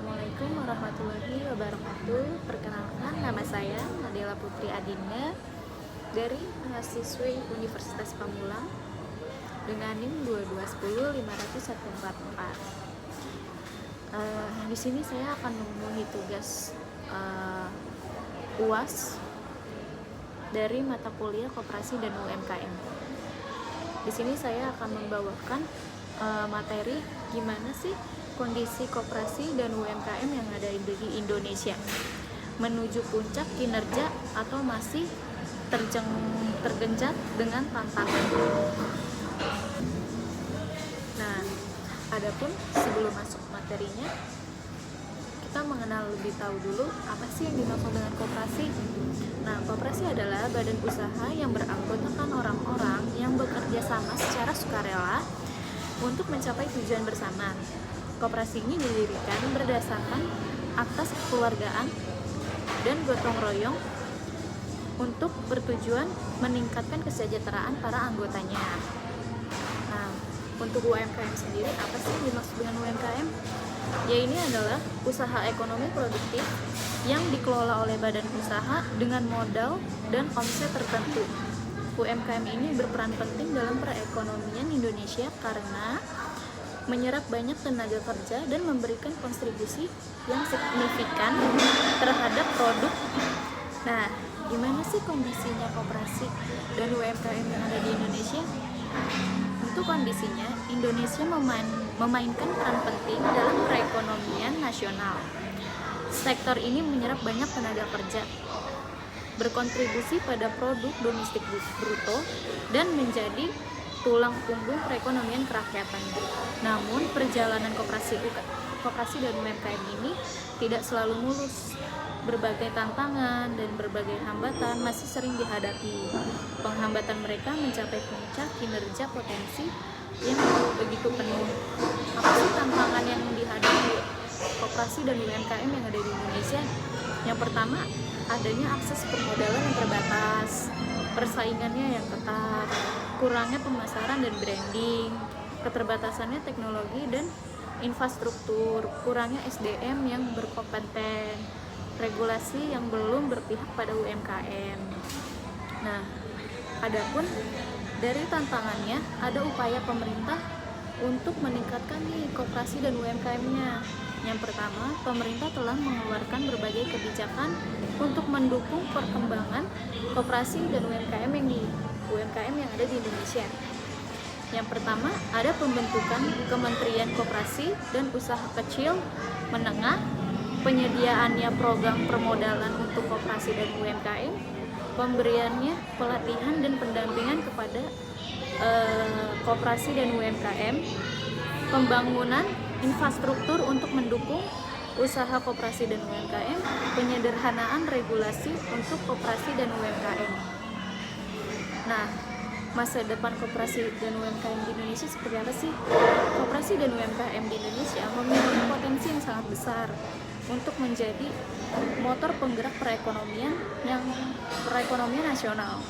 Assalamualaikum warahmatullahi wabarakatuh. Perkenalkan, nama saya Nadela Putri Adinda dari mahasiswi Universitas Pamulang dengan NIM 2210514. Di sini saya akan memenuhi tugas UAS dari mata kuliah Koperasi dan UMKM. Di sini saya akan membawakan materi gimana sih kondisi koperasi dan UMKM yang ada di Indonesia, menuju puncak kinerja atau masih tergenjat dengan tantangan. Nah, adapun sebelum masuk materinya, kita mengenal lebih tahu dulu apa sih yang dimaksud dengan koperasi. Nah, koperasi adalah badan usaha yang beranggotakan orang-orang yang bekerja sama secara sukarela untuk mencapai tujuan bersama. Koperasi ini didirikan berdasarkan asas kekeluargaan dan gotong royong untuk bertujuan meningkatkan kesejahteraan para anggotanya. Nah, untuk UMKM sendiri, apa sih yang dimaksud dengan UMKM? Ya, ini adalah usaha ekonomi produktif yang dikelola oleh badan usaha dengan modal dan omset tertentu. UMKM ini berperan penting dalam perekonomian Indonesia karena menyerap banyak tenaga kerja dan memberikan kontribusi yang signifikan terhadap produk. Nah, gimana sih kondisinya koperasi dan UMKM yang ada di Indonesia? Untuk kondisinya, Indonesia memainkan peran penting dalam perekonomian nasional. Sektor ini menyerap banyak tenaga kerja, berkontribusi pada produk domestik bruto, dan menjadi tulang punggung perekonomian kerakyatan. Namun, perjalanan koperasi dan UMKM ini tidak selalu mulus. Berbagai tantangan dan berbagai hambatan masih sering dihadapi. Penghambatan mereka mencapai puncak kinerja potensi yang begitu penuh. Apa sih tantangan yang dihadapi koperasi dan UMKM yang ada di Indonesia? Yang pertama, adanya akses permodalan yang terbatas, persaingannya yang ketat, kurangnya pemasaran dan branding, keterbatasannya teknologi dan infrastruktur, kurangnya SDM yang berkompeten, regulasi yang belum berpihak pada UMKM. Nah, adapun dari tantangannya, ada upaya pemerintah untuk meningkatkan koperasi dan UMKM-nya. Yang pertama, pemerintah telah mengeluarkan berbagai kebijakan untuk mendukung perkembangan koperasi dan UMKM yang ada di Indonesia. Yang pertama, ada pembentukan Kementerian Koperasi dan Usaha Kecil Menengah, penyediaannya program permodalan untuk koperasi dan UMKM, pemberiannya pelatihan dan pendampingan kepada koperasi dan UMKM, pembangunan infrastruktur untuk mendukung usaha koperasi dan UMKM, penyederhanaan regulasi untuk koperasi dan UMKM. Nah, masa depan koperasi dan UMKM di Indonesia seperti apa sih? Koperasi dan UMKM di Indonesia memiliki potensi yang sangat besar untuk menjadi motor penggerak perekonomian nasional.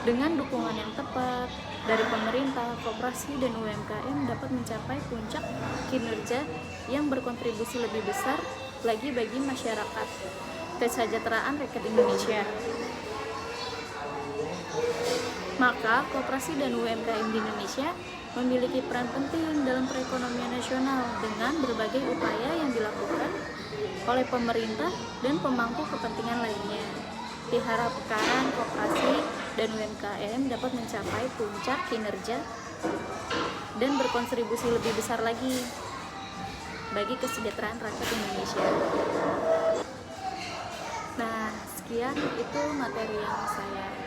Dengan dukungan yang tepat dari pemerintah, koperasi dan UMKM dapat mencapai puncak kinerja yang berkontribusi lebih besar lagi bagi masyarakat kesejahteraan rakyat Indonesia. Maka, koperasi dan UMKM di Indonesia memiliki peran penting dalam perekonomian nasional dengan berbagai upaya yang dilakukan oleh pemerintah dan pemangku kepentingan lainnya. Diharapkan koperasi dan UMKM dapat mencapai puncak kinerja dan berkontribusi lebih besar lagi bagi kesejahteraan rakyat Indonesia. Nah, sekian itu materi yang saya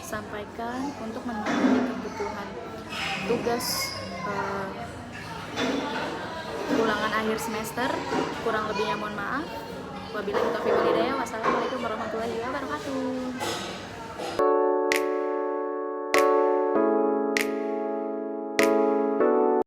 sampaikan untuk memenuhi kebutuhan tugas ulangan akhir semester. Kurang lebihnya mohon maaf. Wabillahi taufiq wal hidayah. Wassalamualaikum warahmatullahi wabarakatuh.